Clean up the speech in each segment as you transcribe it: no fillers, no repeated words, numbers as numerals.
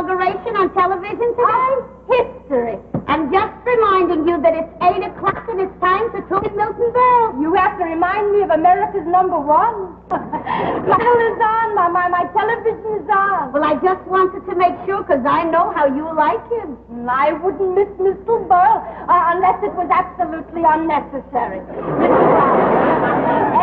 inauguration on television today? History. I'm just reminding you that it's 8 o'clock and it's time to tune in Milton Berle. You have to remind me of America's #1. Channel is on, my television is on. Well, I just wanted to make sure because I know how you like him. I wouldn't miss Mr. Berle unless it was absolutely unnecessary.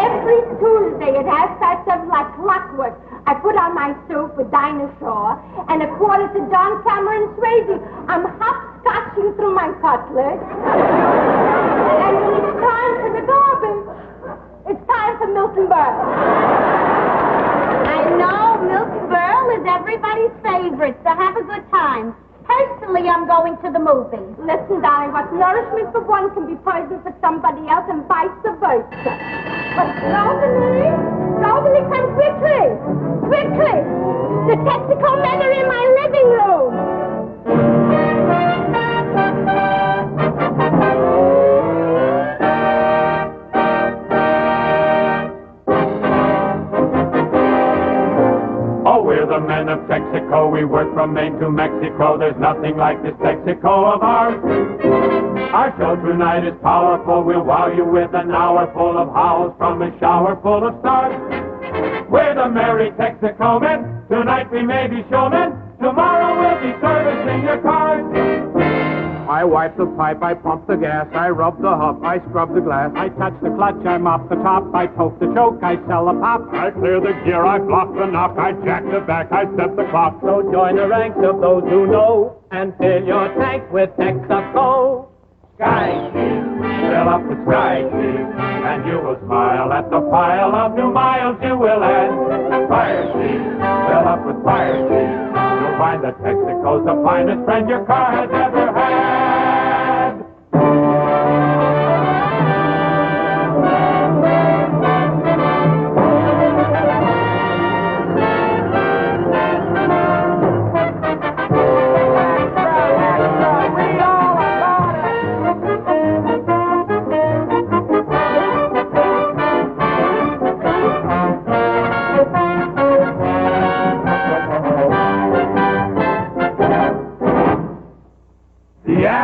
Every Tuesday it has that like clockwork. I put on my suit with Dinosaur and a quarter to John Cameron Swayze. I'm hopscotching through my cutlet. And when it's time for the garbage, it's time for Milton Berle. I know Milton Berle is everybody's favorite, so have a good time. Personally, I'm going to the movies. Listen, darling, what nourishment for one can be poison for somebody else and vice versa. But Rosalie, come quickly! Quickly! The Texaco men are in my living room! Oh, we're the men of Texaco. We work from Maine to Mexico. There's nothing like this Texaco of ours. Our show tonight is powerful. We'll wow you with an hour full of howls from a shower full of stars. We're the merry Texaco men. Tonight we may be showmen. Tomorrow we'll be servicing your cars. I wipe the pipe, I pump the gas, I rub the hub, I scrub the glass, I touch the clutch, I mop the top, I poke the choke, I sell the pop. I clear the gear, I block the knock, I jack the back, I set the clock. So join the ranks of those who know and fill your tank with Texaco. Sky Q, fill up with Sky Q, and you will smile at the pile of new miles you will add. Fire Q, fill up with Fire Q, you'll find that Texaco's the finest friend your car has ever had.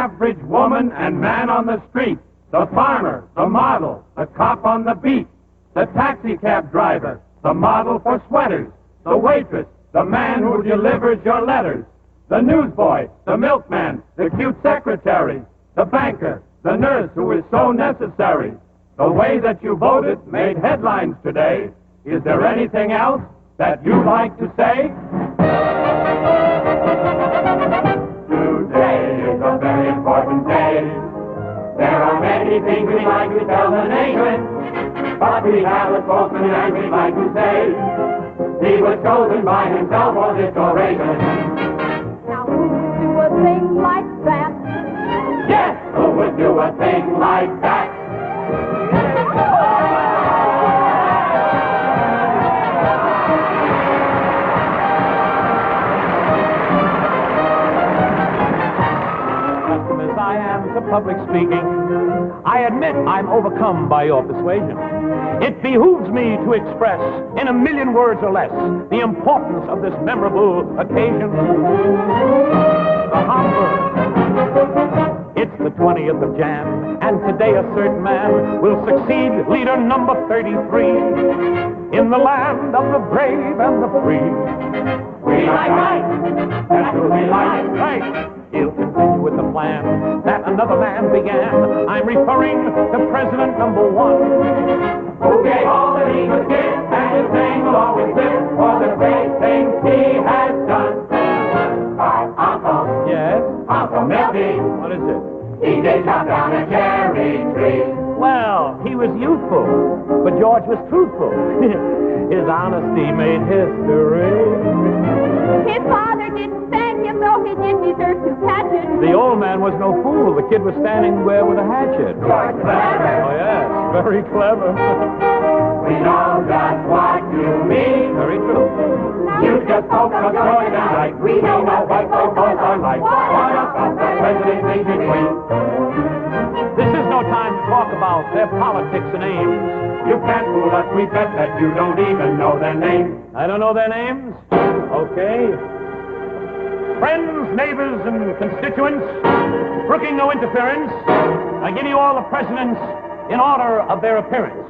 Average woman and man on the street, the farmer, the model, the cop on the beat, the taxi cab driver, the model for sweaters, the waitress, the man who delivers your letters, the newsboy, the milkman, the cute secretary, the banker, the nurse who is so necessary. The way that you voted made headlines today. Is there anything else that you'd like to say? Today is a very important day. There are many things we'd like to tell the nation, but we have a spokesman and we'd like to say he was chosen by himself for this oration. Now who would do a thing like that? Yes, who would do a thing like that? I am to public speaking, I admit I'm overcome by your persuasion. It behooves me to express, in 1,000,000 words or less, the importance of this memorable occasion. The Hamburg. It's the 20th of Jan, and today a certain man will succeed leader number 33 in the land of the brave and the free. We like right, that's who we like. Right. He'll continue with the plan that another man began. I'm referring to President #1. Who gave all that he could give, and his name will always live for the great things he has done. Our Uncle, Yes? Uncle Milty, What is it? he did chop down a cherry tree. Well, he was youthful, but George was truthful. His honesty made history. His father didn't send him, though he did deserve to catch it. The old man was no fool. The kid was standing there with a hatchet. You're clever. Oh, yes, very clever. We know just what you mean. Very true. You just spoke of joy and light. We know what those boys are like. What about the president in between? This is no time to talk about their politics and aims. You can't fool us. We bet that you don't even know their names. I don't know their names? Okay. Friends, neighbors, and constituents, brooking no interference, I give you all the presidents in order of their appearance.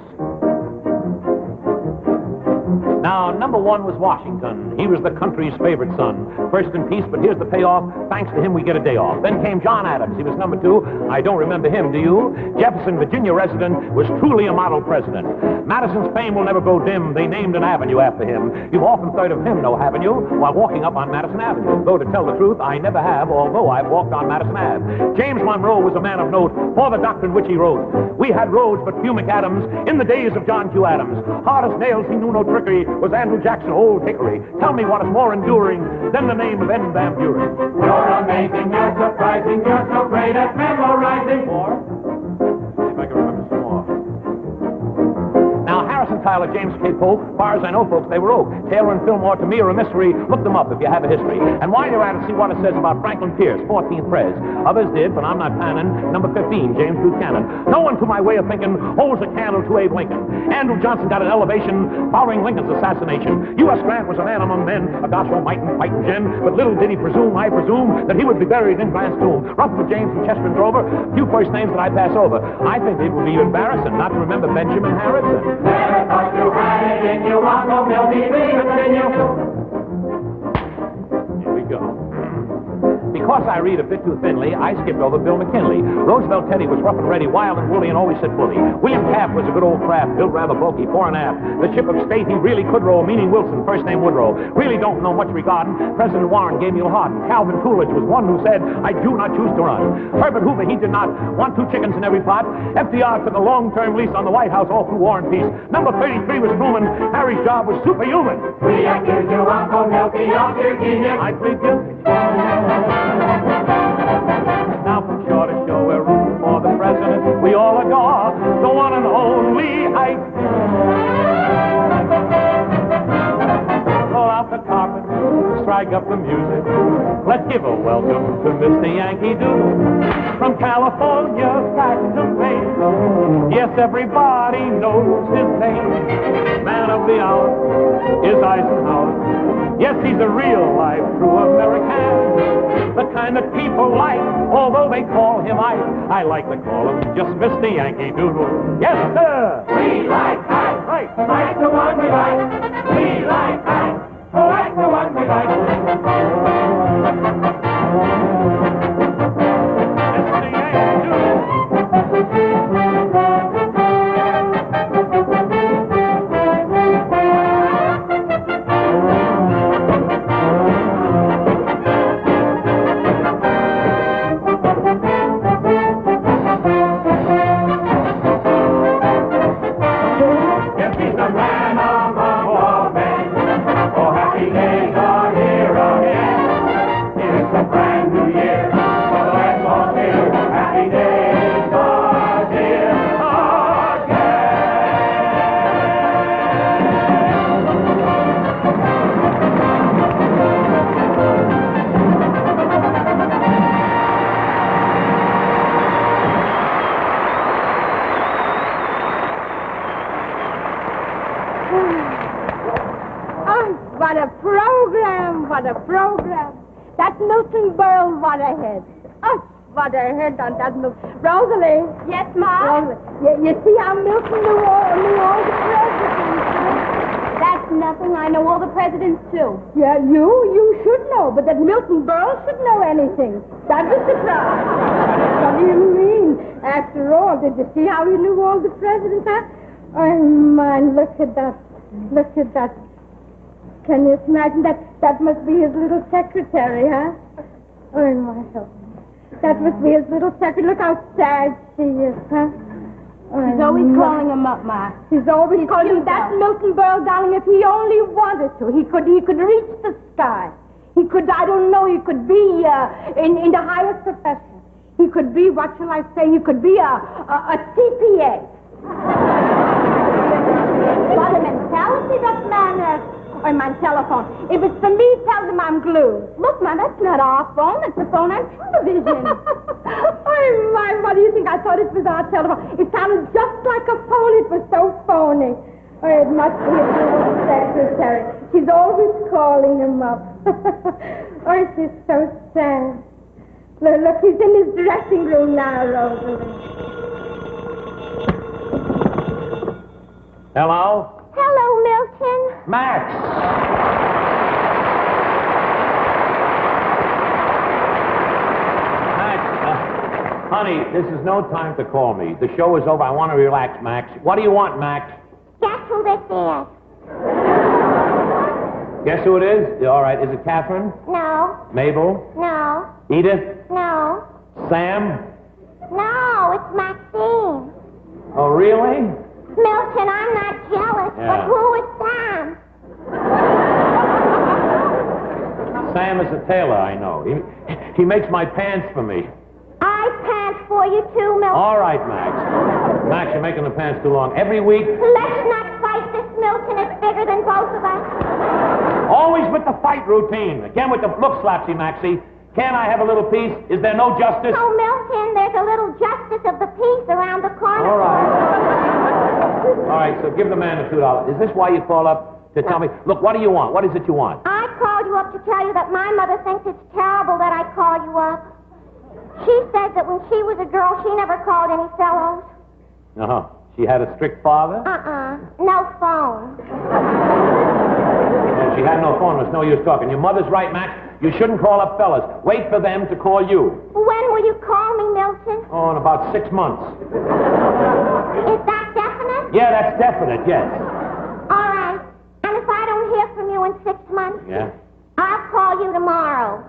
Now, number one was Washington. He was the country's favorite son. First in peace, but here's the payoff. Thanks to him, we get a day off. Then came John Adams. He was number two. I don't remember him, do you? Jefferson, Virginia resident, was truly a model president. Madison's fame will never go dim. They named an avenue after him. You've often heard of him, though, haven't you? While walking up on Madison Avenue. Though, to tell the truth, I never have, although I've walked on Madison Ave. James Monroe was a man of note for the doctrine which he wrote. We had roads but few McAdams in the days of John Q. Adams. Hard as nails, he knew no trickery, was Andrew Jackson, Old Hickory. Tell me what is more enduring than the name of N. Van Buren. You're amazing, you're surprising, you're so great at memorizing. More? See if I can remember some more. Now, Harrison Tyler, James K. Polk, far as I know, folks, they were oak. Taylor and Fillmore, to me, are a mystery. Look them up if you have a history. And while you're at it, see what it says about Franklin Pierce, 14th Pres. Others did, but I'm not panning. Number 15, James Buchanan. No one, to my way of thinking, holds a candle to Abe Lincoln. Andrew Johnson got an elevation following Lincoln's assassination. U.S. Grant was a man among men, a gospel might and fighting gin, but little did he presume, I presume, that he would be buried in Grant's tomb. Rutherford James and Chester and Grover, few first names that I pass over. I think it would be embarrassing not to remember Benjamin Harrison. Never thought you had it in you, Uncle Milty, leave it in you. Here we go. Because I read a bit too thinly, I skipped over Bill McKinley. Roosevelt Teddy was rough and ready, wild and woolly, and always said bully. William Taft was a good old craft, built rather bulky, fore and aft. The ship of state he really could roll, meaning Wilson, first name Woodrow. Really don't know much regarding President Warren, Gamaliel Hardin. Calvin Coolidge was one who said, I do not choose to run. Herbert Hoover, he did not want two chickens in every pot. FDR took a long-term lease on the White House all through War and Peace. Number 33 was Truman. Harry's job was superhuman. We accuse you, Uncle Milty, of your genius. I plead guilty. Now from shore to shore, we're rooting for the president we all adore, the one and only Ike. Pull out the carpet, strike up the music. Let's give a welcome to Mr. Yankee Doodle. From California back to Maine, yes, everybody knows his name. Man of the hour is Eisenhower. Yes, he's a real-life true American. The kind that people like, although they call him Ike. I like to call him just Mr. Yankee Doodle. Yes, sir! We like Ike. Right. Ike the one we like. We like Ike. Oh, Ike the one we like. Mr. Yankee Doodle. What a program, what a program. That Milton Berle, what a head. Oh, what a head on that Milton. Rosalie. Yes, Ma? Rosalie, you see how Milton knew all the presidents, huh? That's nothing. I know all the presidents, too. Yeah, you should know, but that Milton Berle should know anything. That's a surprise. What do you mean? After all, did you see how he knew all the presidents, huh? Oh, man, look at that. Look at that. Can you imagine that? That must be his little secretary, huh? Oh, my God. That must be his little secretary. Look how sad she is, huh? Oh, He's always calling him up, Ma. He's always calling him. That Milton Berle, darling, if he only wanted to, he could reach the sky. He could, I don't know, he could be in the highest profession. He could be, what shall I say, he could be a CPA. What a mentality that man has. Or my telephone. If it's for me, tell them I'm glued. Look, Ma, that's not our phone. It's the phone on television. Oh, my, what do you think? I thought it was our telephone. It sounded just like a phone. It was so phony. Oh, it must be his little secretary. She's always calling him up. Oh, this is so sad. Look, he's in his dressing room now, Rosalie. Hello? Hello, Milton. Max! Honey, this is no time to call me. The show is over. I want to relax, Max. What do you want, Max? Guess who this is? Guess who it is? All right. Is it Catherine? No. Mabel? No. Edith? No. Sam? No, it's Maxine. Oh, really? Milton, I'm not jealous, Yeah. but who is Sam? Sam is a tailor, I know. He makes my pants for me. I pant for you too, Milton. All right, Max. Max, you're making the pants too long. Every week... Let's not fight this, Milton. It's bigger than both of us. Always with the fight routine. Again with the... Look, Slapsy Maxie, can't I have a little peace? Is there no justice? Oh, Milton, there's a little justice of the peace around the corner. All right. All right, so give the man the $2. Is this why you call up to tell me? Look, what do you want? What is it you want? I called you up to tell you that my mother thinks it's terrible that I call you up. She said that when she was a girl, she never called any fellows. Uh-huh. She had a strict father? No phone. Well, she had no phone. There's no use talking. Your mother's right, Max. You shouldn't call up fellas. Wait for them to call you. When will you call me, Milton? Oh, in about 6 months. Is that definite? Yeah, that's definite, yes. All right. And if I don't hear from you in 6 months? Yeah? I'll call you tomorrow.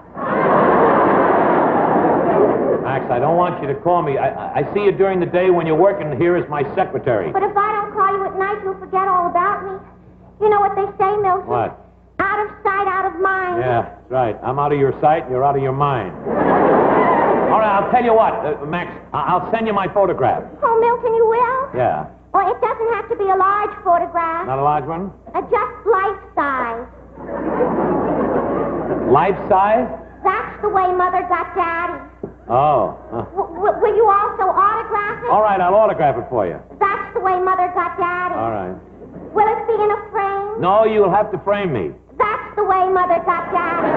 Max, I don't want you to call me. I see you during the day when you're working here as my secretary. But if I don't call you at night, you'll forget all about me. You know what they say, Milton? What? Out of sight, out of mind. Yeah, that's right. I'm out of your sight and you're out of your mind. All right, I'll tell you what, Max, I'll send you my photograph. Oh, Milton, you will? Yeah. Well, it doesn't have to be a large photograph. Not a large one? Just life size. Life size? That's the way Mother got Daddy. Oh. Will you also autograph it? All right, I'll autograph it for you. That's the way Mother got Daddy. All right. Will it be in a frame? No, you'll have to frame me. That's the way Mother got Daddy.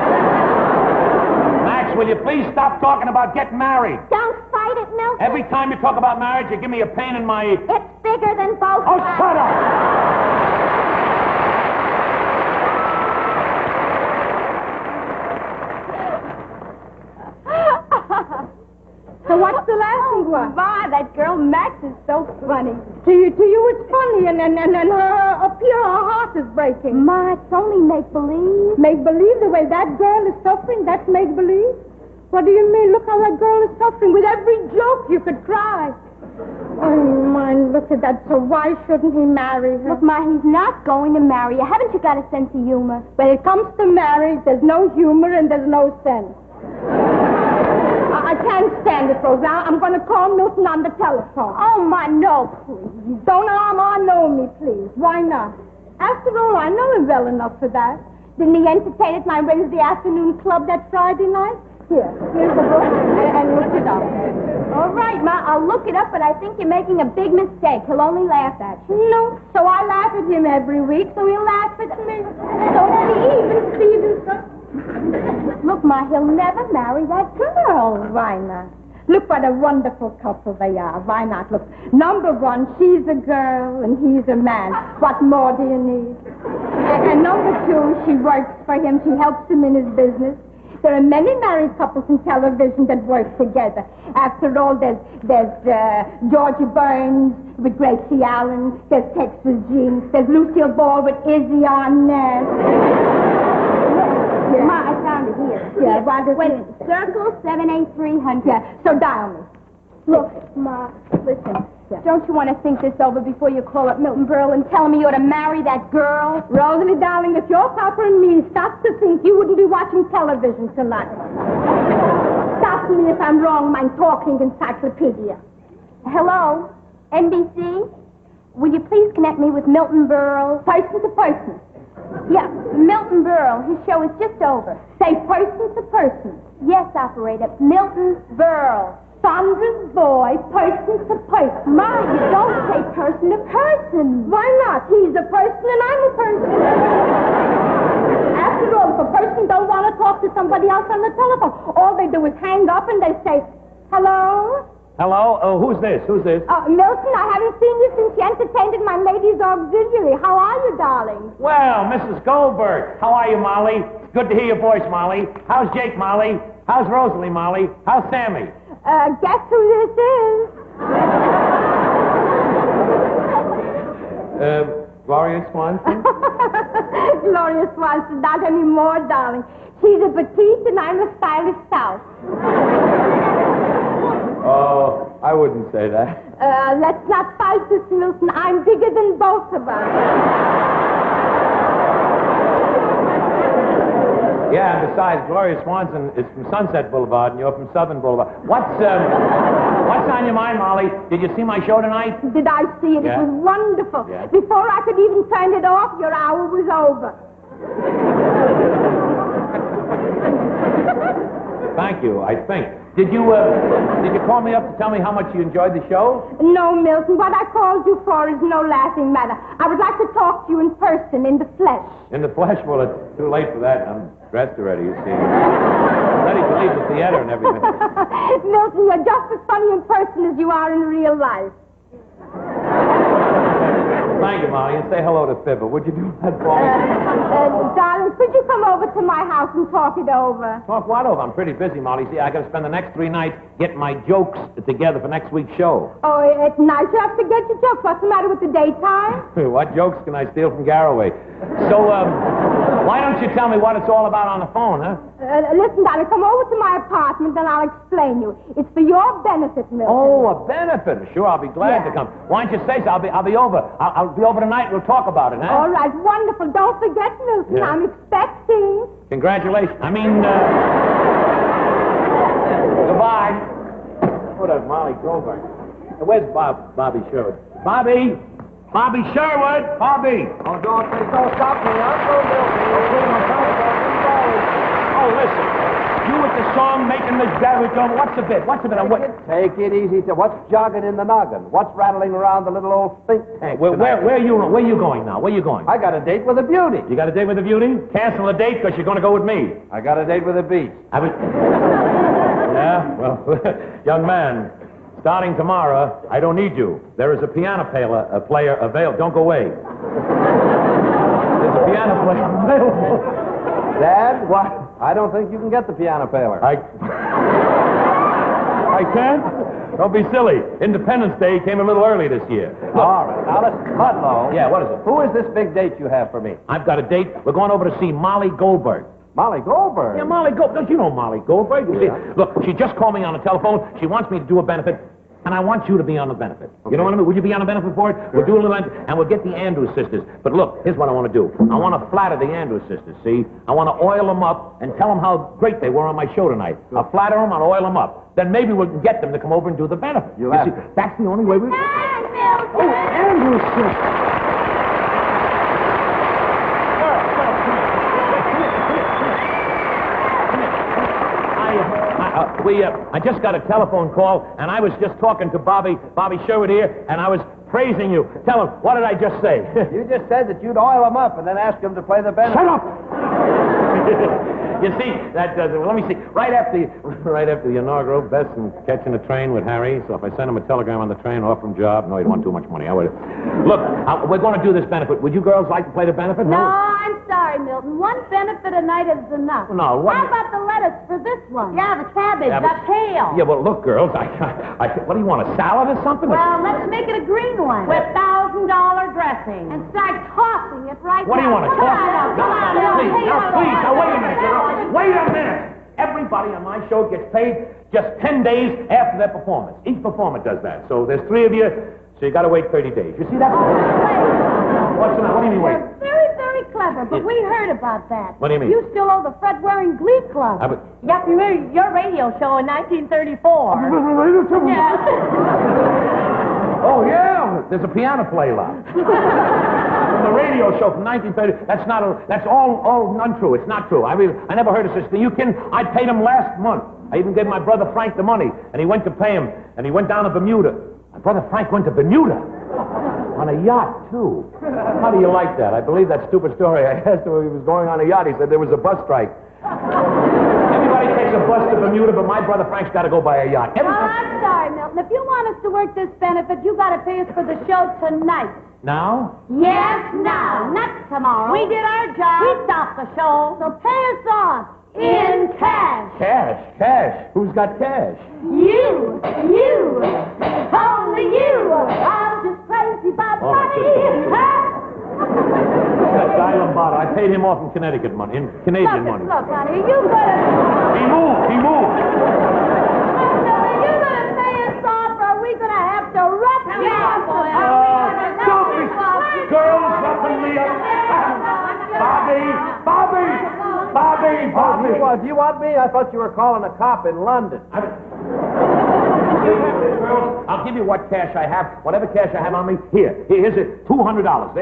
Max, will you please stop talking about getting married? Don't fight it, Milton. Every time you talk about marriage, you give me a pain in my... It's bigger than both Oh, of us. shut up! So what's the laughing one? My, that girl Max is so funny. To you it's funny, and up here her heart is breaking. Ma, it's only make-believe. Make-believe, the way that girl is suffering, that's make-believe? What do you mean? Look how that girl is suffering. With every joke, you could cry. Oh, my, look at that. So why shouldn't he marry her? Look, Ma, he's not going to marry you. Haven't you got a sense of humor? When it comes to marriage, there's no humor and there's no sense. I can't stand it, Rosa. I'm going to call Milton on the telephone. Oh, Ma, no, please. Don't harm or know me, please. Why not? After all, I know him well enough for that. Didn't he entertain at my Wednesday afternoon club that Friday night? Here's the book, and look it up. All right, Ma, I'll look it up, but I think you're making a big mistake. He'll only laugh at you. No, so I laugh at him every week, so he'll laugh at me. So even Stephen... Look, Ma, he'll never marry that girl. Why not? Look what a wonderful couple they are. Why not? Look, number one, she's a girl and he's a man. What more do you need? And number two, she works for him. She helps him in his business. There are many married couples in television that work together. After all, there's Georgie Burns with Gracie Allen. There's Texas Jean. There's Lucille Ball with Izzy Arnett. Yeah. Ma, I found it here. Yeah, what is Wait a it? minute. Circle 78300. Yeah, so dial me. Look, Ma, listen. Yeah. Don't you want to think this over before you call up Milton Berle and tell him you ought to marry that girl? Rosalie, darling, if your papa and me stopped to think, you wouldn't be watching television tonight. Stop me if I'm wrong, my talking encyclopedia. Hello? NBC? Will you please connect me with Milton Berle? Person to person. Yeah, Milton Berle. His show is just over. Say person to person. Yes, operator. Milton Berle. Sandra's boy, person to person. Ma, you don't say person to person. Why not? He's a person and I'm a person. After all, if a person don't want to talk to somebody else on the telephone, all they do is hang up and they say, hello? Hello? Who's this? Who's this? Milton, I haven't seen you since you entertained at my ladies' auxiliary. How are you, darling? Well, Mrs. Goldberg. How are you, Molly? It's good to hear your voice, Molly. How's Jake, Molly? How's Rosalie, Molly? How's Sammy? Guess who this is? Gloria Swanson? Gloria Swanson, not anymore, darling. She's a petite and I'm a stylish stout. Oh, I wouldn't say that. Let's not fight this, Milton. I'm bigger than both of us. Yeah, and besides, Gloria Swanson is from Sunset Boulevard and you're from Southern Boulevard. What's on your mind, Molly? Did you see my show tonight? Did I see it? Yeah. It was wonderful. Yeah. Before I could even turn it off, your hour was over. Thank you, I think. Did you call me up to tell me how much you enjoyed the show? No, Milton. What I called you for is no laughing matter. I would like to talk to you in person, in the flesh. In the flesh? Well, it's too late for that. I'm dressed already, you see. I'm ready to leave the theater and everything. Milton, you're just as funny in person as you are in real life. Thank you, Molly, and say hello to Fibber. Would you do that for me? Darling, could you come over to my house and talk it over? Talk what over? I'm pretty busy, Molly. See, I got to spend the next 3 nights getting my jokes together for next week's show. Oh, at night you have to get your jokes. What's the matter with the daytime? What jokes can I steal from Garraway? So, why don't you tell me what it's all about on the phone, huh? Listen, darling, come over to my apartment and I'll explain you. It's for your benefit, Milton. Oh, a benefit. Sure, I'll be glad to come. Why don't you say so? I'll be over. I'll be over tonight. We'll talk about it, huh? All right, wonderful. Don't forget, Milton. Yeah. I'm expecting. Congratulations. I mean, goodbye. What up, Molly Goldberg? Where's Bobby Sherwood? Bobby Sherwood! Bobby! Oh, don't stop me. Uncle Milton. Oh, listen. You with the song making this baritone. What's the bit? Take it easy. What's jogging in the noggin? What's rattling around the little old think tank? Where are you going now? Where are you going? I got a date with a beauty. You got a date with a beauty? Cancel the date because you're going to go with me. I got a date with a beach. Yeah? Well, young man, starting tomorrow, I don't need you. There is a piano player available. Don't go away. There's a piano player available. Dad, what? I don't think you can get the piano player. I can't? Don't be silly. Independence Day came a little early this year. Look. All right. Now, listen, Ludlow. Yeah, what is it? Who is this big date you have for me? I've got a date. We're going over to see Molly Goldberg. Molly Goldberg? Yeah, Molly Goldberg. Don't you know Molly Goldberg? You see, look, she just called me on the telephone. She wants me to do a benefit. And I want you to be on the benefit. Okay. You know what I mean? Would you be on the benefit for it? Sure. We'll do a little, and we'll get the Andrews sisters. But look, here's what I want to do. I want to flatter the Andrews sisters, see? I want to oil them up and tell them how great they were on my show tonight. Sure. I'll flatter them, I'll oil them up. Then maybe we can get them to come over and do the benefit. You see, that's the only way we... Hi, Milton. Oh, Andrews sisters. I just got a telephone call, and I was just talking to Bobby Sherwood here, and I was praising you. Tell him, what did I just say? You just said that you'd oil him up and then ask him to play the benefit. Shut up! You see, that let me see. Right after the inaugural, Bess and catching a train with Harry. So if I send him a telegram on the train, offer him a job, no, he'd want too much money. I would. Look, we're going to do this benefit. Would you girls like to play the benefit? No, I'm sorry, Milton. One benefit a night is enough. No, what? How about the lettuce for this one? Yeah, the cabbage, Yeah, the kale. Yeah, well, look, girls, I what do you want, a salad or something? Well, let's make it a green one with $1,000 dressing and start tossing it right What do you now. want to Come talk? on, come on, Please, now, wait a minute, girl. Wait a minute. Everybody on my show gets paid just 10 days after their performance. Each performer does that. So there's 3 of you, so you got to wait 30 days. You see that? What's the matter? What do you mean, wait? You're very, very clever, but we heard about that. What do you mean? You still owe the Fred Waring Glee Club. Yep, you remember your radio show in 1934. Yeah. Oh, yeah. There's a piano play left. The radio show from 1930. That's all untrue. It's not true. I never heard of such thing. I paid him last month. I even gave my brother Frank the money, and he went to pay him, and he went down to Bermuda. My brother Frank went to Bermuda. On a yacht, too. How do you like that? I believe that stupid story. I asked him if he was going on a yacht. He said there was a bus strike. Everybody takes a bus to Bermuda, but my brother Frank's got to go by a yacht. I'm sorry, Milton. If you want us to work this benefit, you got to pay us for the show tonight. Now? Yes, now. Not tomorrow. We did our job. We stopped the show. So pay us off. In cash. Cash. Who's got cash? You. Only you. I'm just crazy about money. That guy Lombardo, I paid him off in Connecticut money, in Canadian money. Look, honey, you better... He moved. Are you going to pay us off, or are we going to have to rough you up? Girls roughing me up. Bobby. What, do you want me? I thought you were calling a cop in London. I'll give you what cash I have, whatever cash I have on me. Here's it, $200. Now,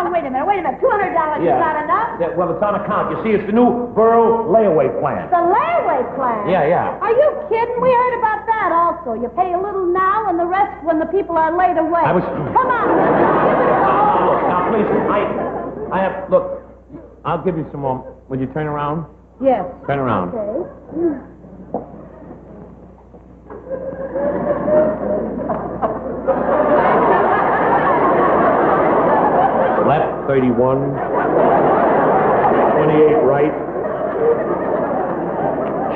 wait a minute. $200 is not enough? Yeah, well, it's on account. You see, it's the new Berle layaway plan. The layaway plan? Yeah. Are you kidding? We heard about that also. You pay a little now and the rest when the people are laid away. Come on. Now, please, I have, look, I'll give you some more. Will you turn around? Yes. Turn around. Okay. Left, 31. 28 right.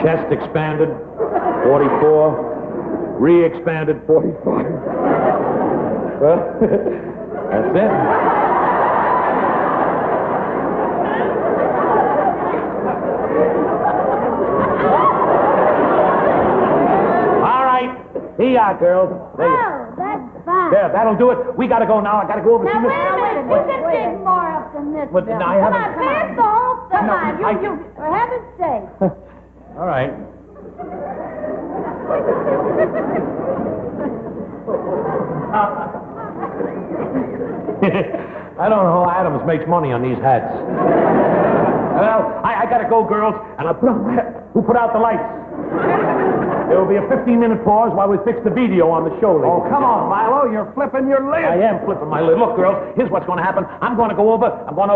Chest expanded, 44. Re-expanded, 45. That's it. Here you are, girls. There you Oh, that's fine. There, that'll do it. We gotta go now. I gotta go over to Now, Miss... wait a minute. You can dig more up than this. But Bill. I Come haven't- on, finish the whole thing. Come No, on, you, for heaven's sake. All right. I don't know how Adams makes money on these hats. Well, I gotta go, girls, and who put out the lights? There will be a 15-minute pause while we fix the video on the show. Oh, come on, Milo. You're flipping your lid. I am flipping my lid. Look, girls, here's what's going to happen. I'm going over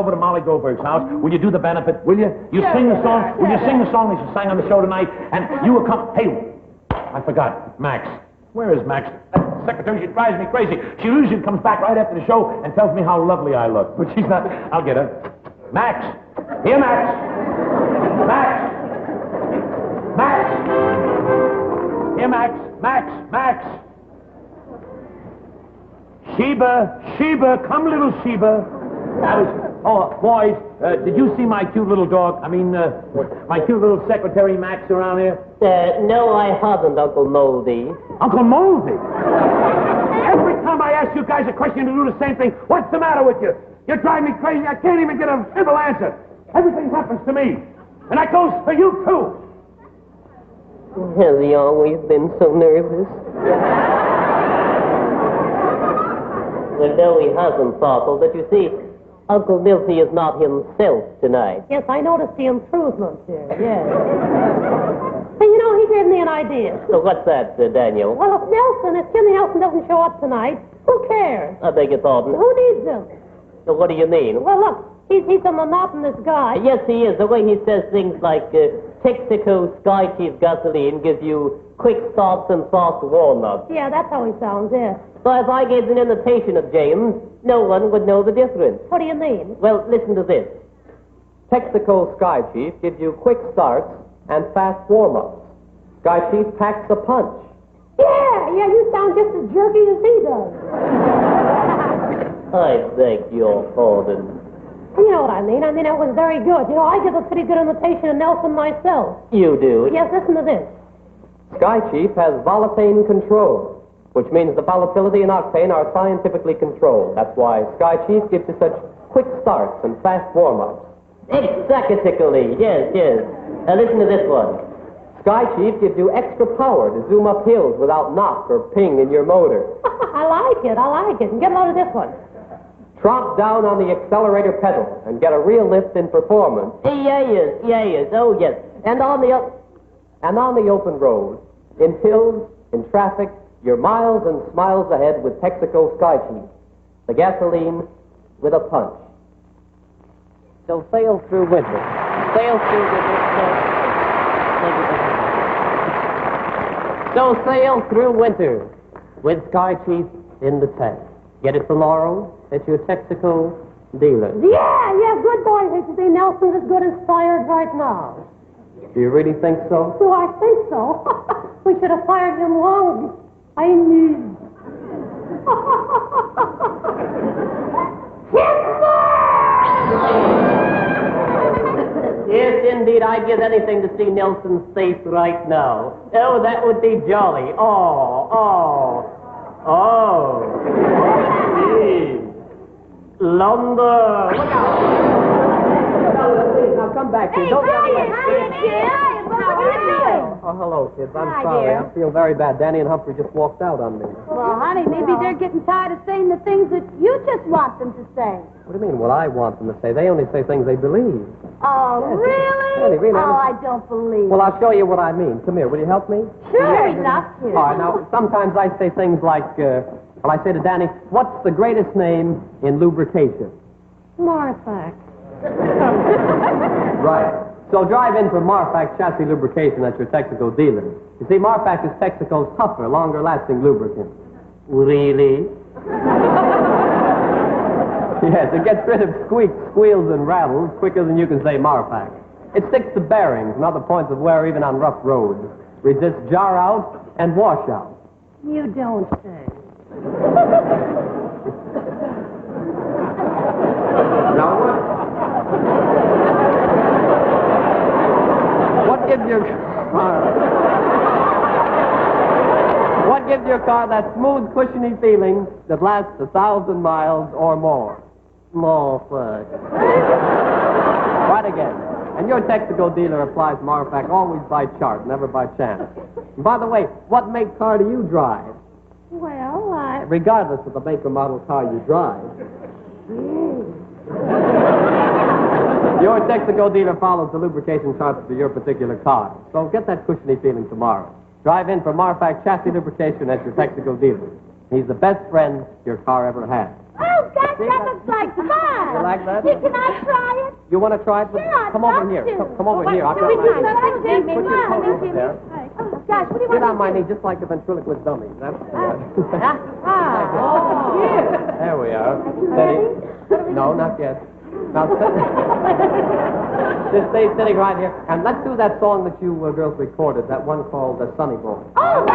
to Molly Goldberg's house. Will you do the benefit? Will you? You sing the song. Will you sing the song that you sang on the show tonight? And you will come. Hey, I forgot. Max. Where is Max? That secretary, she drives me crazy. She usually comes back right after the show and tells me how lovely I look. But she's not. I'll get her. Max. Here, Max. Max. Max. Here, Max. Max. Sheba, come, little Sheba. Boys, did you see my cute little dog? My cute little secretary, Max, around here? No, I haven't, Uncle Moldy. Uncle Moldy? Every time I ask you guys a question, you do the same thing. What's the matter with you? You drive me crazy. I can't even get a simple answer. Everything happens to me. And that goes for you, too. Has he always been so nervous? Well, no, he hasn't, Farkle, but you see, Uncle Milty is not himself tonight. Yes, I noticed the improvement here, yes. Hey, you know, he gave me an idea. So what's that, Daniel? Well, if Jimmy Nelson doesn't show up tonight, who cares? I beg your pardon. Who needs him? So what do you mean? Well, look, he's a monotonous guy. Yes, he is. The way he says things like, Texaco Sky Chief gasoline gives you quick starts and fast warm-ups. Yeah, that's how he sounds, yeah. So if I gave an imitation of James, no one would know the difference. What do you mean? Well, listen to this. Texaco Sky Chief gives you quick starts and fast warm-ups. Sky Chief packs a punch. Yeah, you sound just as jerky as he does. I beg your pardon. You know what I mean. It was very good. You know, I give a pretty good imitation of Nelson myself. You do? Yes, listen to this. Sky Chief has volatane control, which means the volatility and octane are scientifically controlled. That's why Sky Chief gives you such quick starts and fast warm-ups. Exactly, yes. Listen to this one. Sky Chief gives you extra power to zoom up hills without knock or ping in your motor. I like it. And get a load of this one. Trot down on the accelerator pedal and get a real lift in performance. Yes. Oh, yes. And on the open road, in hills, in traffic, you're miles and smiles ahead with Texaco Sky Chief. the gasoline with a punch. So sail through winter. Sail through winter. So sail through winter with Sky Chief in the tank. Get it from Laurel? It's your Texaco dealer. Yeah, good boy. They say Nelson's as good as fired right now. Do you really think so? Do I think so? We should have fired him long ago. I knew. Yes, indeed. I'd give anything to see Nelson's face right now. Oh, that would be jolly. Oh. Gee. Lumber. Look out. Now come back here. Don't How are you doing? Oh, hello, kids. I'm Hi, sorry. dear. I feel very bad. Danny and Humphrey just walked out on me. Well, honey, maybe they're getting tired of saying the things that you just want them to say. What do you mean, what I want them to say? They only say things they believe. Oh, really? Danny, really? Oh, I don't believe Well, I'll show you what I mean. Come here. Will you help me? Sure, he'd love to. All right, now, sometimes I say things like, I say to Danny, what's the greatest name in lubrication? Martha. Right. So drive in for Marfac Chassis Lubrication at your Texaco dealer. You see, Marfac is Texaco's tougher, longer-lasting lubricant. Really? Yes, it gets rid of squeaks, squeals, and rattles quicker than you can say Marfac. It sticks to bearings and other points of wear even on rough roads. Resists jar out and wash out. You don't say. Now what gives your car that smooth, cushiony feeling that lasts 1,000 miles or more? Marfac. Right again. And your Texaco dealer applies Marfac always by chart, never by chance. And by the way, what make car do you drive? Well, Regardless of the make or model car you drive. Your Texaco dealer follows the lubrication charts for your particular car. So get that cushiony feeling tomorrow. Drive in for Marfac Chassis Lubrication at your Texaco dealer. He's the best friend your car ever had. Oh, gosh, that looks like fun. You like that? Can I try it? You want to try it? Sure, I'd Come over love here. to. Come over here. I'll Put try your mine. coat there. Oh, gosh, what do you Get want on my to knee just like the ventriloquist dummy. That's Oh, There we are. Steady. No, not yet. Now, just stay sitting right here. And let's do that song that you girls recorded, that one called Sunny Boy. Oh,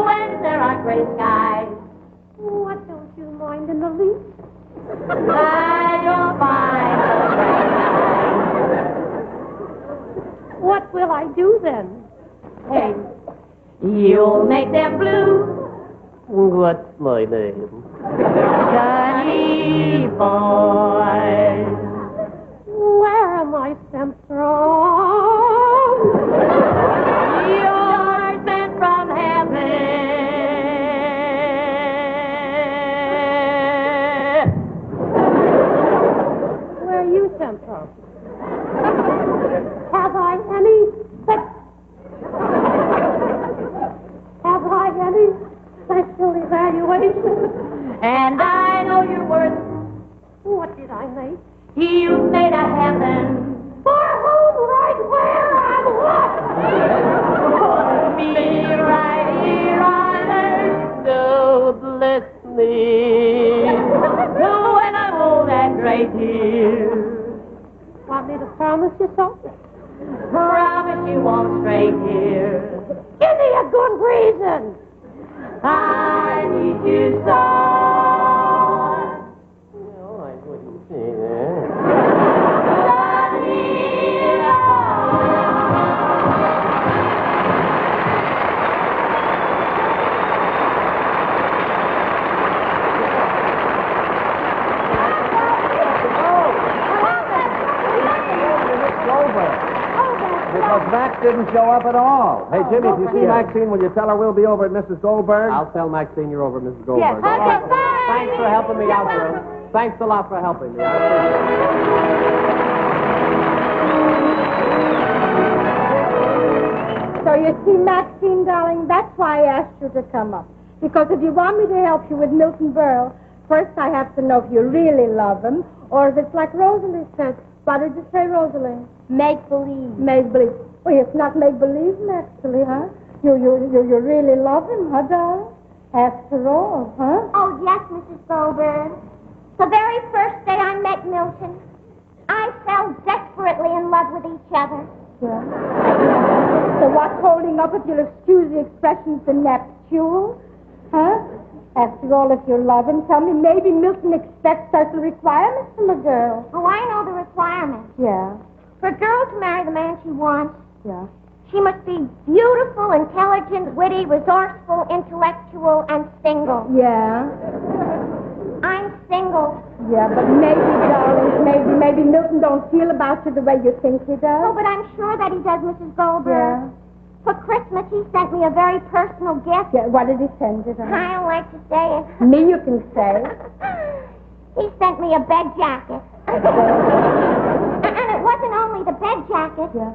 when there are gray skies, what don't you mind in the least? I don't mind the What will I do then? Hey, you'll make them blue. What's my name? Sunny boy. Where am I sent from? You're sent from heaven. Where are you sent from? Have I any special evaluation? And I know your worth. What did I make? You made a heaven. For whom, right where, and what? Me right here on earth. So bless me. So when I'm old and gray here, Want me to promise you something? promise you won't stray here. Give me a good reason. I need you so. No, I wouldn't say that. Because Max didn't show up at all. Hey, Jimmy, if you see Maxine, will you tell her we'll be over at Mrs. Goldberg? I'll tell Maxine you're over, Mrs. Goldberg. Yes, okay, bye. Thanks for helping me out, girl. Thanks a lot for helping me. I appreciate it. So you see, Maxine, darling, that's why I asked you to come up. Because if you want me to help you with Milton Berle, first I have to know if you really love him, or if it's like Rosalie said. What did you say, Rosalie? Make-believe. Make-believe. Well, it's not make-believe, actually, huh? You really love him, huh, darling? After all, huh? Oh, yes, Mrs. Goldberg. The very first day I met Milton, I fell desperately in love with each other. Yeah. So what's holding up, if you'll excuse the expression, the nuptials? Huh? After all, if you love him, tell me, maybe Milton expects certain requirements from a girl. Oh, I know the requirements. Yeah. For a girl to marry the man she wants, Yeah. she must be beautiful, intelligent, witty, resourceful, intellectual, and single. Yeah. I'm single. Yeah, but maybe, darling, maybe Milton don't feel about you the way you think he does. Oh, but I'm sure that he does, Mrs. Goldberg. Yeah. For Christmas, he sent me a very personal gift. Yeah, what did he send you, darling? I don't like to say it. Me, you can say. He sent me a bed jacket. And it wasn't only the bed jacket. Yeah.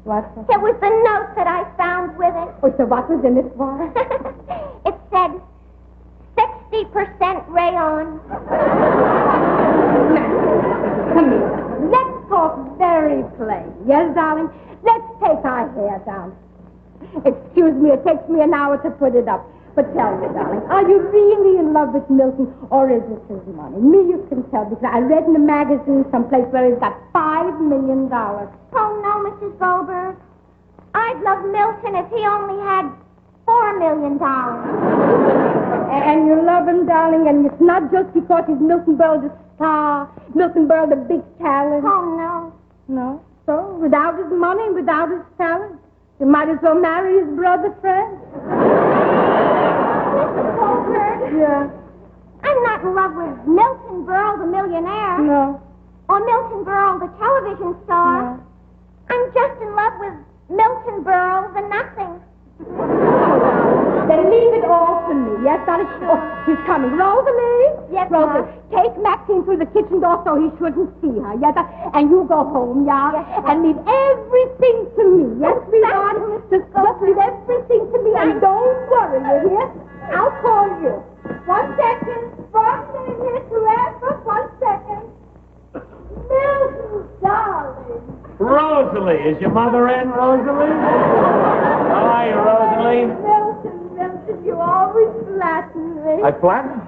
What's it? It was the note that I found with it. Oh, so what was in it for? It said 60% rayon. Come here. Let's talk very plain. Yes, darling? Let's take our hair down. Excuse me, it takes me an hour to put it up. But tell me, darling, are you really in love with Milton, or is it his money? Me, you can tell, because I read in a magazine someplace where he's got $5 million. Oh, no, Mrs. Goldberg. I'd love Milton if he only had $4 million. And you love him, darling, and it's not just because he's Milton Berle the star, Milton Berle the big talent. Oh, no. No? So, without his money, without his talent, you might as well marry his brother Fred. Mrs. Goldberg? Yeah. I'm not in love with Milton Berle, the millionaire. No. Or Milton Berle, the television star. No. I'm just in love with Milton Berle, the nothing. Then leave it all to me. Yes, that is sure. He's coming. Rosalie? Yes, Rosalie, Ma. take Maxine through the kitchen door so he shouldn't see her. Yes, and you go home, yeah? Yes, Ma. And leave everything to me. Yes, sweetheart? Just leave everything to me and don't worry, you hear? I'll call you. 1 second. Rosalie here to answer. 1 second. Milton, darling. Rosalie, is your mother in, Rosalie? How are you, Rosalie? Milton, you always flatten me. I flatten?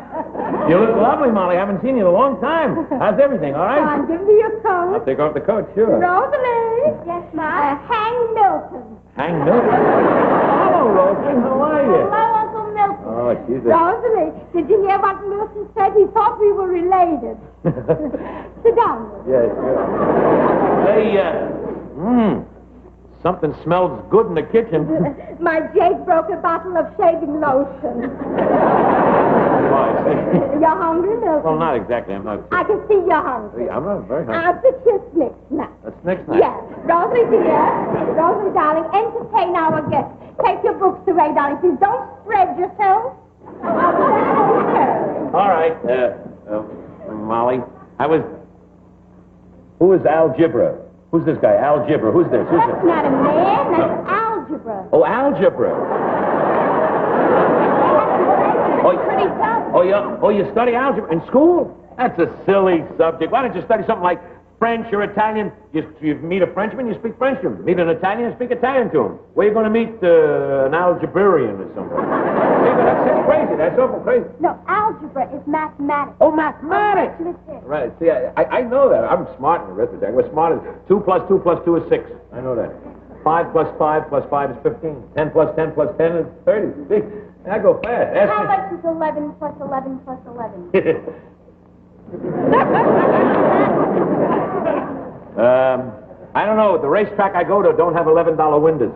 You look lovely, Molly. I haven't seen you in a long time. How's everything, all right? Come on, give me your coat. I'll take off the coat, sure. Rosalie. Yes, Ma. Hang Milton. Hang Milton. Hello, Rosalie. How are you? Hello, Uncle Milton. Oh, she's Rosalie, did you hear what Milton said? He thought we were related. Sit down. Yes, sure. Hey, something smells good in the kitchen. My Jake broke a bottle of shaving lotion. Why? You're hungry, Milton? Well, not exactly. I'm not. I can see you're hungry. I'm not very hungry. I'll fix you a snack snack. That's next night. Yes. Rosalie, dear. Rosalie, darling, entertain our guests. Take your books away, darling. Please don't spread yourself. All right, Molly. Who is algebra? Who's this guy? Algebra. Who's this? That's not a man. That's algebra. Oh, algebra. Pretty tough. Oh, you study algebra in school? That's a silly subject. Why don't you study something like French or Italian? You meet a Frenchman, you speak French to him. Meet an Italian, you speak Italian to him. Where are you going to meet an algebraian or something? That's crazy. That's awful crazy. No, algebra is mathematics. Oh, mathematics. Arithmetic. Right. See, I know that. I'm smart in arithmetic. We're smart in 2 plus 2 plus 2 is 6. I know that. 5 plus 5 plus 5 is 15. 10 plus 10 plus 10 is 30. See, I go fast. How much is 11 plus 11 plus 11? I don't know. The racetrack I go to don't have $11 windows.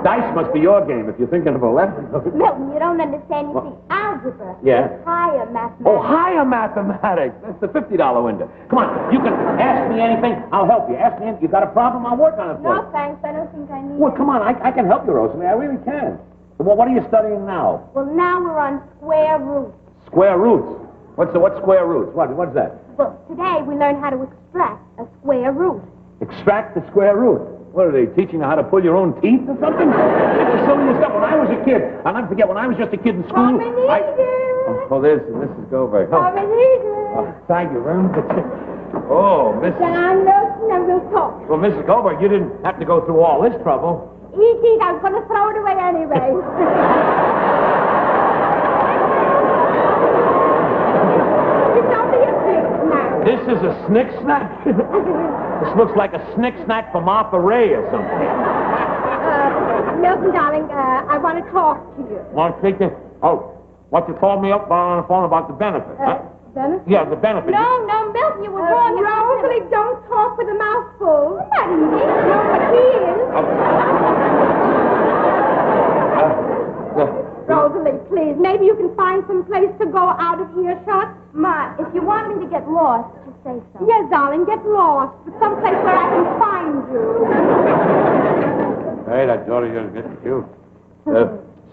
Dice must be your game if you're thinking of 11. Milton, you don't understand. You see, algebra Yeah. is higher mathematics. Oh, higher mathematics. That's the $50 window. Come on, you can ask me anything. I'll help you. Ask me anything. You got a problem? I'll work on it for you. No, thanks. I don't think I need Well, it. come on. I can help you, Rosalie. I really can. Well, what are you studying now? Well, now we're on square roots. Square roots. What's square roots? What's that? Well, today we learn how to extract a square root. Extract the square root. What are they teaching you how to pull your own teeth or something? It's the silliest stuff. When I was a kid, I'll never forget when I was just a kid in school. Oh, there's Mrs. Goldberg. Oh, thank you very much. Oh, Mrs. John Milton, and we'll talk. Well, Mrs. Goldberg, you didn't have to go through all this trouble. Eat, I was going to throw it away anyway. It's only a snick snack. This is a snick snack? This looks like a snick snack from Arthur Ray or something. Milton, darling, I want to talk to you. Want to take this? Oh, what you called me up on the phone about the benefit, huh? Benefit? Yeah, the benefit. No, Milton, you were wrong. Rosalie, don't talk with a mouthful. Not easy. No, but he is. Rosalie, please, maybe you can find some place to go out of earshot. Ma, if you want me to get lost, just say so. Yes, darling, get lost. But someplace where I can find you. Hey, that daughter you're getting cute.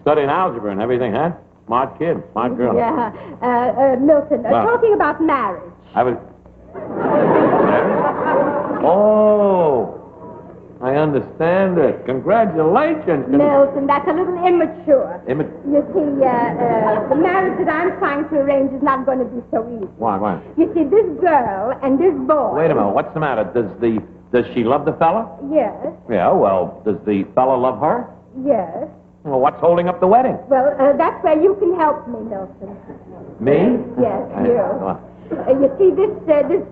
Studying algebra and everything, huh? Smart kid, smart girl. Yeah. Milton, talking about marriage. I was... Marriage? Oh, I understand it. Congratulations. Milton, that's a little immature. You see, the marriage that I'm trying to arrange is not going to be so easy. Why? You see, this girl and this boy... Wait a minute, what's the matter? Does she love the fella? Yes, Yeah, well, does the fella love her? yes. Well, what's holding up the wedding? Well, that's where you can help me, Milton. Me? Yes, you. You see, this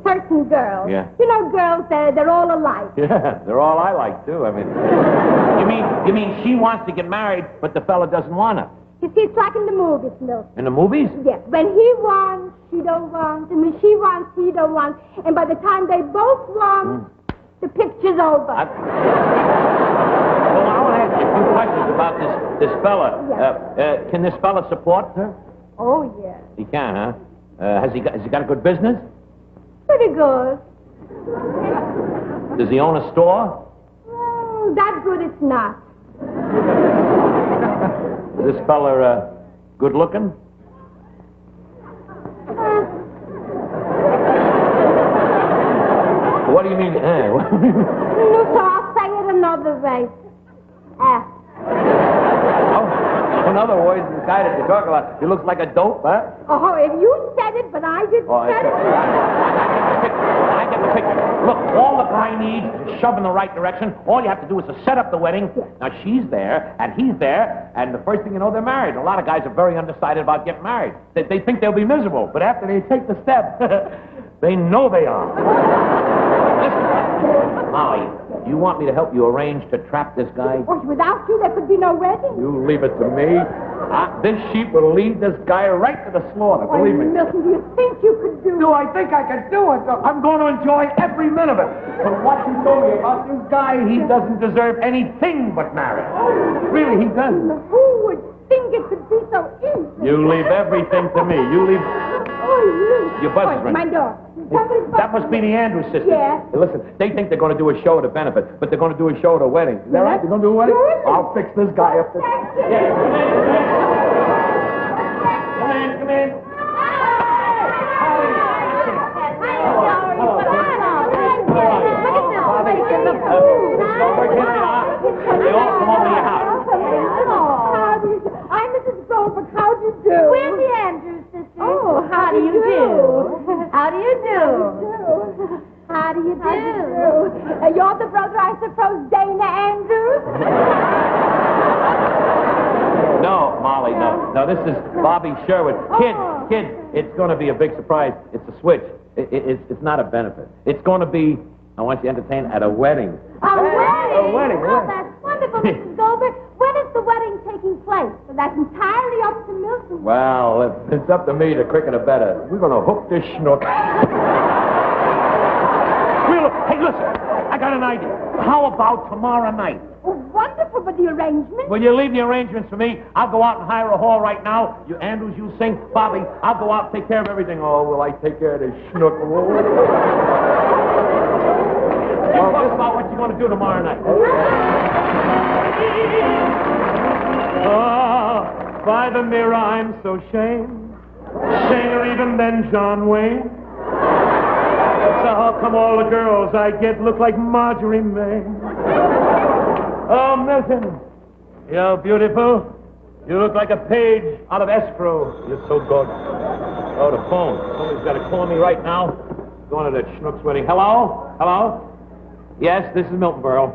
certain girl... Yeah. You know, girls, they're all alike. Yeah, they're all I like, too. I mean... You mean she wants to get married, but the fella doesn't want her? You see, it's like in the movies, Milton. In the movies? Yes, when he wants, she don't want, and when she wants, he don't want, and by the time they both want, the picture's over. Well, I want to ask you a few questions about this fella. Yes. Can this fella support her? Oh, yes. He can, huh? Has he got a good business? Pretty good. Does he own a store? Oh, that good it's not. Is this fella good looking? What do you mean? No, so I'll say it another way. Oh, in other words, the guy that you talk about, he looks like a dope, huh? Oh, if you said it, but I didn't say it. I get the picture. Look, all the guy needs is shove in the right direction. All you have to do is to set up the wedding. Now, she's there, and he's there, and the first thing you know, they're married. A lot of guys are very undecided about getting married. They think they'll be miserable, but after they take the step, they know they are. Listen, Molly, do you want me to help you arrange to trap this guy? Oh, without you, there could be no wedding. You leave it to me. This sheep will lead this guy right to the slaughter, believe me. Milton, do you think you could do it? Do I think I can do it? I'm going to enjoy every minute of it. From what you told me about this guy, he doesn't deserve anything but marriage. Really, he doesn't. Who would think it could be so easy? You leave everything to me. You leave... Your buzz is ringing. My door. That must be the Andrews sisters. Yeah. Hey, listen, they think they're going to do a show at a benefit, but they're going to do a show at a wedding. Is that right? They're going to do a wedding? Sure. I'll fix this guy up. Come in. They all come over to your house. I'm Mrs. Goldberg. How do you do? We're the Andrews sisters. Oh, How do you do? How do you do? How do you do? You're the brother, I suppose, Dana Andrews? No, Molly, no. No, this is Bobby Sherwood. Kid, it's going to be a big surprise. It's a switch. It's not a benefit. It's going to be, I want you to entertain at a wedding. A wedding? A wedding. Oh, that's wonderful, Mrs. Goldberg. When is the wedding taking place? Well, that's entirely up to Milton. Well, it's up to me, the quicker the better. We're going to hook this schnook. Hey, listen, I got an idea. How about tomorrow night? Oh, wonderful, but the arrangement? Will you leave the arrangements for me? I'll go out and hire a hall right now. You Andrews, you sing. Bobby, I'll go out and take care of everything. Oh, will I take care of this schnook? You talk about what you're going to do tomorrow night. By the mirror, I'm so shamed. Shamer even than John Wayne. So how come all the girls I get look like Marjorie May? Oh, Milton, you're beautiful. You look like a page out of escrow. You're so good. Oh, the phone. Somebody's got to call me right now. Going to that schnook's wedding. Hello? Hello? Yes, this is Milton Berle.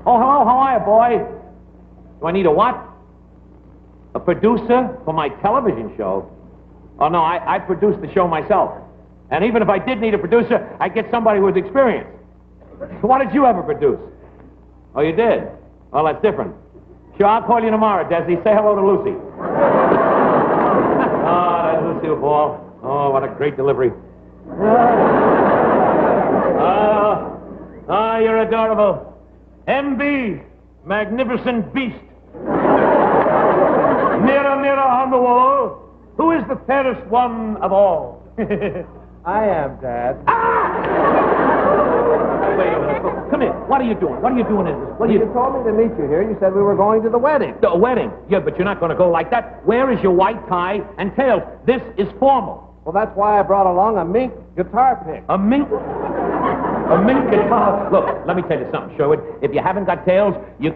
Oh, hello. How are you, boy? Do I need a what? A producer for my television show? Oh, no, I produce the show myself. And even if I did need a producer, I'd get somebody with experience. So what did you ever produce? Oh, you did? Well, that's different. Sure, I'll call you tomorrow, Desi. Say hello to Lucy. Oh, that Lucille Ball. Oh, what a great delivery. Oh, you're adorable. MB, magnificent beast. Mirror, mirror on the wall, who is the fairest one of all? I am, Dad. Wait a minute. Come here. What are you doing? What are you doing in this? What are You told me to meet you here. You said we were going to the wedding. The wedding? Yeah, but you're not going to go like that. Where is your white tie and tails? This is formal. Well, that's why I brought along a mink guitar pick. A mink? A mink guitar? Look, let me tell you something, Sherwood. If you haven't got tails, you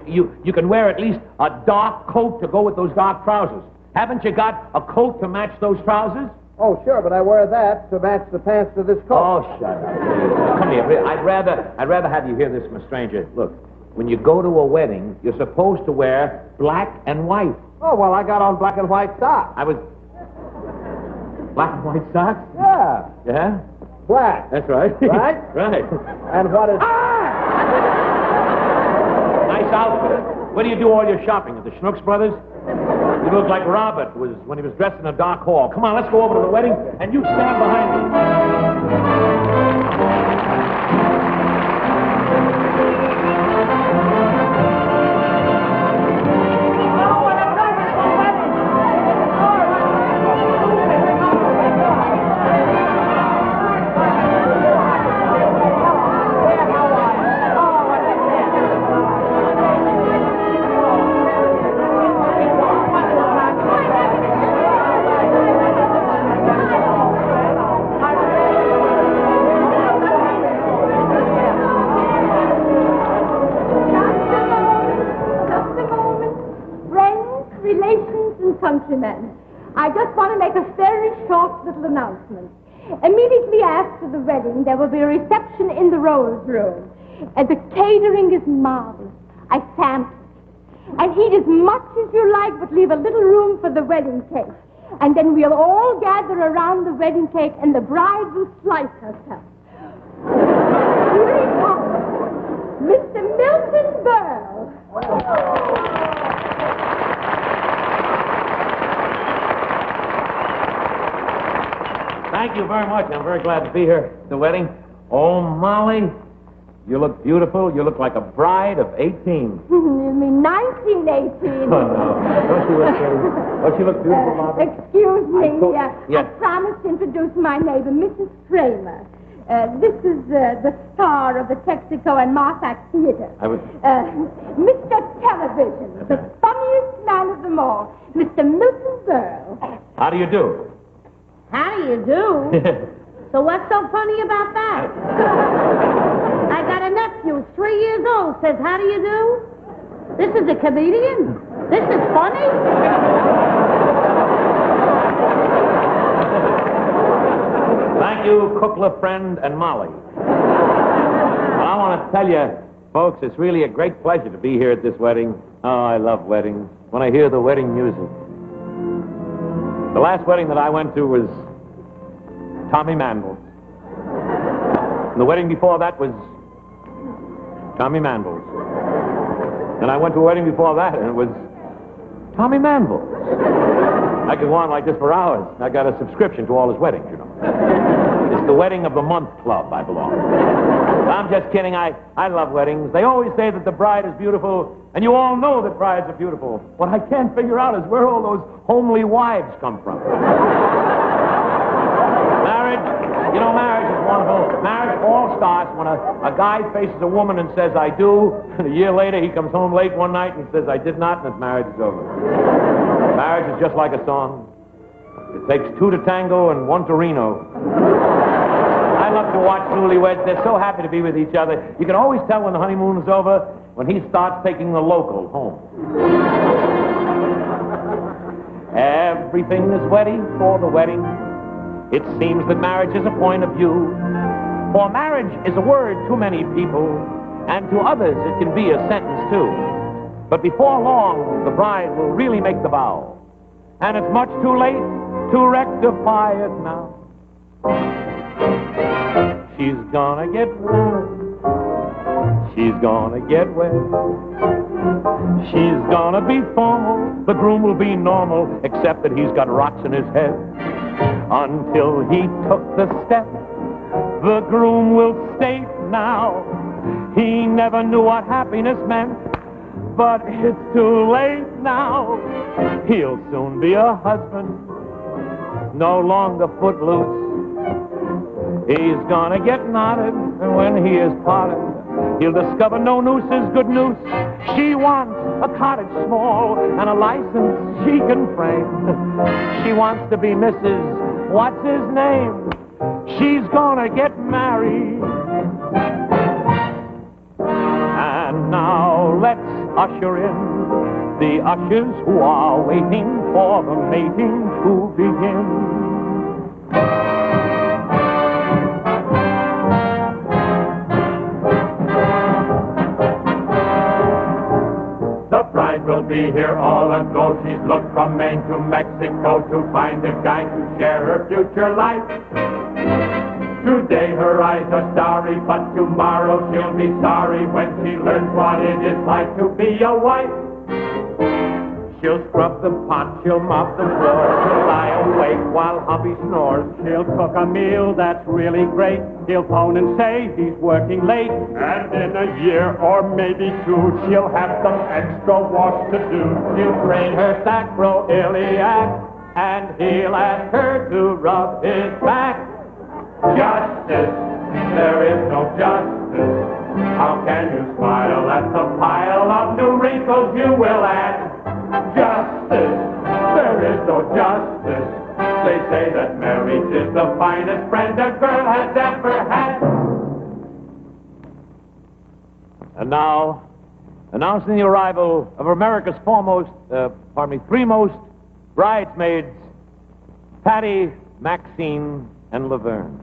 can wear at least a dark coat to go with those dark trousers. Haven't you got a coat to match those trousers? Oh, sure, but I wear that to match the pants to this coat. Oh, shut up. Come here. I'd rather have you hear this from a stranger. Look, when you go to a wedding, you're supposed to wear black and white. Oh, well, I got on black and white socks. I was... Black and white socks? Yeah, Yeah? black. That's right. Right? Right. And what is... Nice outfit. Where do you do all your shopping? At the Schnooks Brothers? You look like Robert was when he was dressed in a dark hall. Come on, let's go over to the wedding, and you stand behind me. Countrymen, I just want to make a very short little announcement. Immediately after the wedding, there will be a reception in the Rose Room. The catering is marvelous. I sampled it. And eat as much as you like, but leave a little room for the wedding cake. And then we'll all gather around the wedding cake, and the bride will slice herself. Here he comes, Mr. Milton Berle. Thank you very much. I'm very glad to be here at the wedding. Oh, Molly, you look beautiful. You look like a bride of 18. You mean 1918? Oh, no. Don't you look pretty? Don't you look beautiful, Molly? Excuse me. Yes. I promised to introduce my neighbor, Mrs. Kramer. This is the star of the Texaco and Marthac Theatre. Mr. Television, the funniest man of them all, Mr. Milton Berle. How do you do? How do you do? So what's so funny about that? I got a nephew, 3 years old, says, how do you do? This is a comedian? This is funny? Thank you, Cookler, friend, and Molly. Well, I want to tell you, folks, it's really a great pleasure to be here at this wedding. Oh, I love weddings. When I hear the wedding music. The last wedding that I went to was Tommy Manville's. And the wedding before that was Tommy Manville's. And I went to a wedding before that, and it was Tommy Manville's. I could go on like this for hours. I got a subscription to all his weddings, you know. It's the Wedding of the Month Club I belong to. I'm just kidding. I love weddings. They always say that the bride is beautiful, and you all know that brides are beautiful. What I can't figure out is where all those homely wives come from. Marriage is wonderful. Marriage all starts when a guy faces a woman and says, I do, and a year later he comes home late one night and says, I did not, and his marriage is over. Marriage is just like a song. It takes 2 to tango and 1 to Reno. I love to watch newlyweds. They're so happy to be with each other. You can always tell when the honeymoon is over when he starts taking the local home. Everything is ready for the wedding. It seems that marriage is a point of view. For marriage is a word to many people, and to others it can be a sentence too. But before long, the bride will really make the vow. And it's much too late to rectify it now. She's gonna get married. She's gonna get wed. She's gonna be formal. The groom will be normal, except that he's got rocks in his head. Until he took the step, the groom will state now, he never knew what happiness meant, but it's too late now. He'll soon be a husband, no longer footloose. He's gonna get knotted, and when he is parted, he'll discover no noose is good noose. She wants a cottage small and a license she can frame. She wants to be Mrs. What's his name? She's gonna get married. And now let's usher in the ushers who are waiting for the mating to begin. The bride will be here all ago. She's looked from Maine to Mexico to find a guy to share her future life. Today her eyes are starry, but tomorrow she'll be sorry when she learns what it is like to be a wife. She'll scrub the pot, she'll mop the floor, she'll lie awake while hubby snores. She'll cook a meal that's really great. He'll phone and say he's working late. And in a year or maybe two, she'll have some extra wash to do. She'll drain her sacroiliac, and he'll ask her to rub his back. Justice, there is no justice. How can you smile at the pile of new wrinkles you will add? Justice, there is no justice. They say that marriage is the finest friend a girl has ever had. And now, announcing the arrival of America's three most bridesmaids, Patty, Maxine, and Laverne.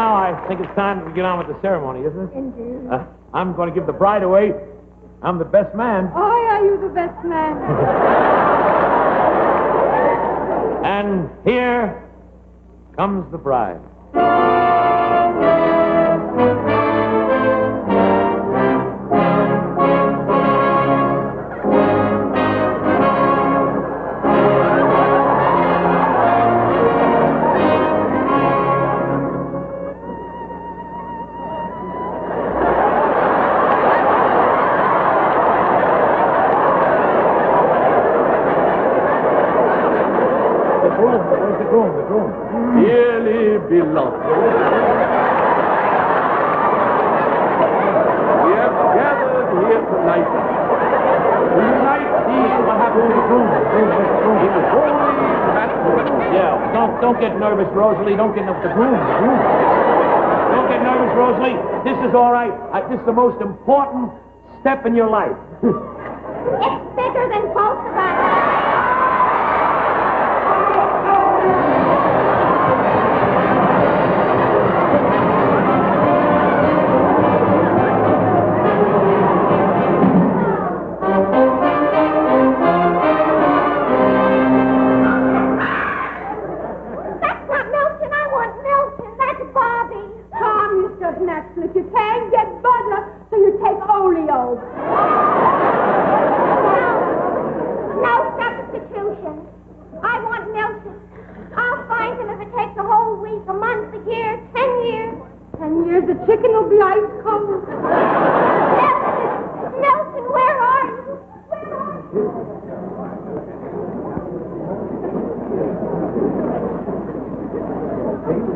I think it's time to get on with the ceremony, isn't it? Indeed. I'm going to give the bride away. I'm the best man. Oh, yeah, you're the best man. And here comes the bride. The groom. Dearly beloved, we have gathered here tonight to unite these. What happened to the groom? In holy matrimony. Yeah, don't Don't get nervous, Rosalie. Don't get nervous. The groom. Don't get nervous, Rosalie. This is all right. This is the most important step in your life. It's bigger than both of us.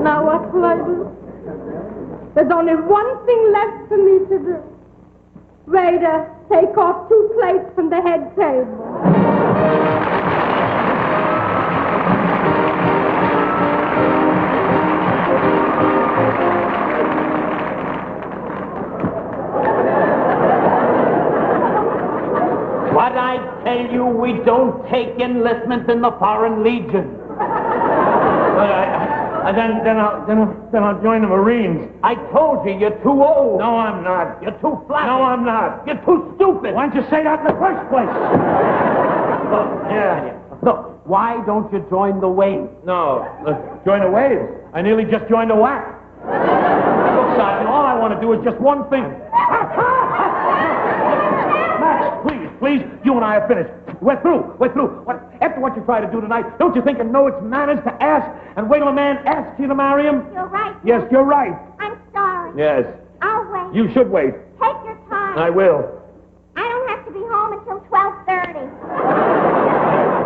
Now what will I do? There's only one thing left for me to do. Waiter, take off 2 plates from the head table. What I tell you, we don't take enlistment in the Foreign Legion. Then I'll join the Marines. I told you, you're too old. No, I'm not. You're too flat. No, I'm not. You're too stupid. Why didn't you say that in the first place? Look, why don't you join the Waves? No, join the Waves? I nearly just joined the WAC. Look, Sergeant, all I want to do is just one thing. Max, please, you and I are finished. We're through. After what you try to do tonight, don't you think you know it's manners to ask and wait till a man asks you to marry him? You're right. Yes, you're right. I'm sorry. Yes. I'll wait. You should wait. Take your time. I will. I don't have to be home until 12:30.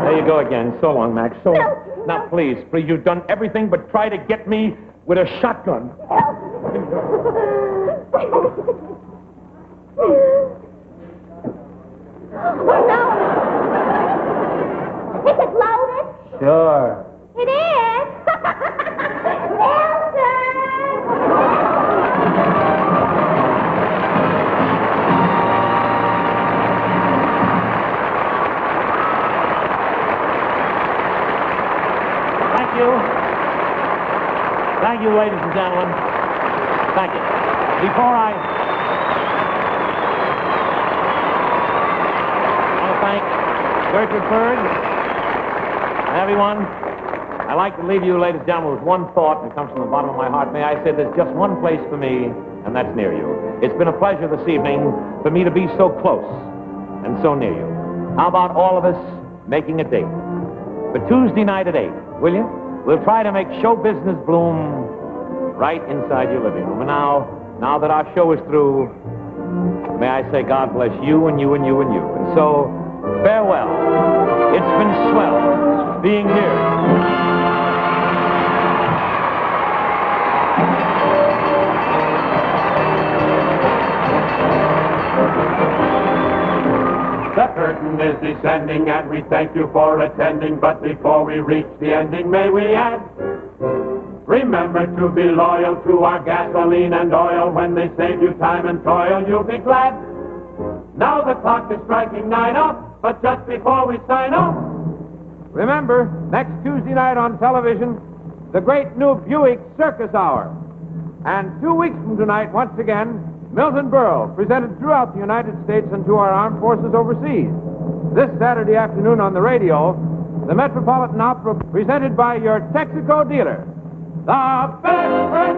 There you go again. So long, Max. So long. Now, please, you've done everything but try to get me with a shotgun. Oh, no. Is it loaded? Sure. It is. Thank you, ladies and gentlemen. Thank you. Before I want to thank Gertrude Berg and everyone. I'd like to leave you, ladies and gentlemen, with one thought, and it comes from the bottom of my heart. May I say there's just one place for me, and that's near you. It's been a pleasure this evening for me to be so close and so near you. How about all of us making a date for Tuesday night at 8, will you? We'll try to make show business bloom right inside your living room. And now that our show is through, may I say God bless you and you and you and you. And so, farewell. It's been swell being here. The curtain is descending and we thank you for attending, but before we reach the ending, may we add, remember to be loyal to our gasoline and oil. When they save you time and toil, you'll be glad. Now the clock is striking 9 up, but just before we sign off, remember, next Tuesday night on television, the great new Buick Circus Hour. And 2 weeks from tonight, once again, Milton Berle, presented throughout the United States and to our armed forces overseas. This Saturday afternoon on the radio, the Metropolitan Opera, presented by your Texaco dealer. The best